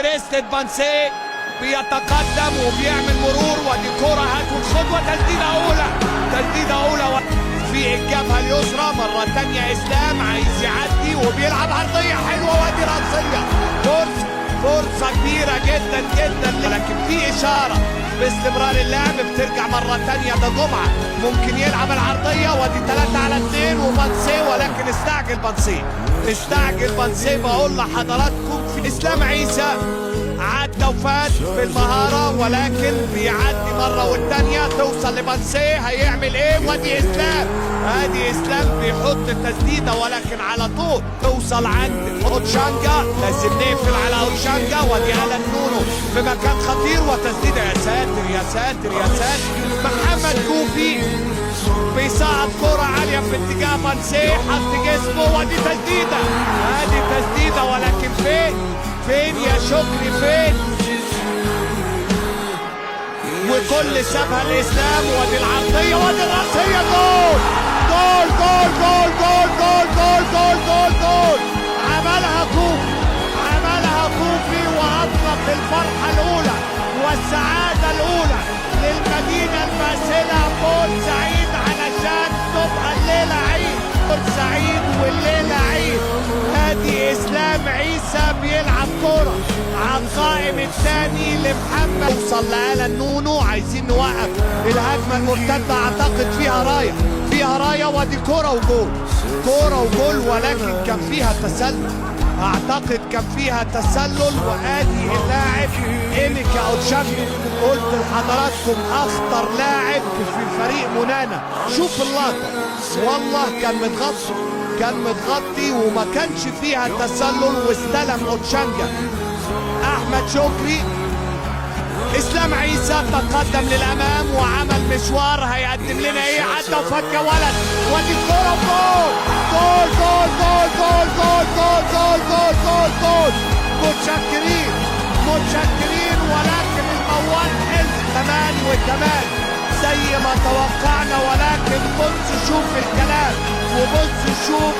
كريستيان بانسي بيتقدم وبيعمل مرور، ودي كرة هات والخطوة، تسديدة أولى، تسديدة أولى في الجبهة اليسرى. مرة تانية إسلام عايز يعدي وبيلعب عرضية حلوة، وادي رأسية، فرصة كبيرة جدا جدا، لكن في إشارة باستمرار اللعب. بترجع مرة تانية، ده جمعة ممكن يلعب العرضية، ودي 3-على-2 وبانسي، ولكن استعجل بانسي. بقول لحضراتكم في إسلام عيسى عدى وفات في المهارة، ولكن بيعدي مرة والتانية توصل لبانسي، هيعمل ايه؟ وادي اسلام بيحط التسديدة، ولكن على طول توصل عند اوتشانجا، لازم نقفل على اوتشانجا. وادي ألان نونو في مكان خطير، وتسديدة، يا ساتر يا ساتر يا ساتر. محمد كوفي بيصعد كرة عالية في اتجاه بانسي، حط جسمه، ودي تسديدة، ولكن فين يا شكري فين؟ وكل سابها الاسلام، ودي العرضيه، ودي الراسيه، جول جول جول جول جول جول جول جول جول جول. عملها كوفي واطلق الفرحه الاولى والسعاده الاولى للمدينه الماسله بورسعيد، علشان تبقى الليله عيد بورسعيد والليله عيد. ادي اسلام عيسى بيلعب كرة على القائم الثاني لمحمد، وصل لألان نونو، عايزين نوقف الهجمة المرتدة، اعتقد فيها راية، ودي كرة وجول، ولكن كان فيها تسلل، اعتقد كان فيها تسلل. وادي اللاعب إنيكا أوتشانجا، قلت لحضراتكم اخطر لاعب في فريق منانا. شوف اللقطة، والله كان متغطي وما كانش فيها تسلل، واستلم اوتشانجا. احمد شكري، اسلام عيسى تقدم للامام وعمل مشوار، هيقدم لنا ايه؟ عدى وفك ولد، ودي الكوره، جول جول جول جول جول جول جول جول جول جول. متشكرين، ولكن الموال حلو كمان زي ما توقعنا، ولكن بص شوف الكلام، وبص شوف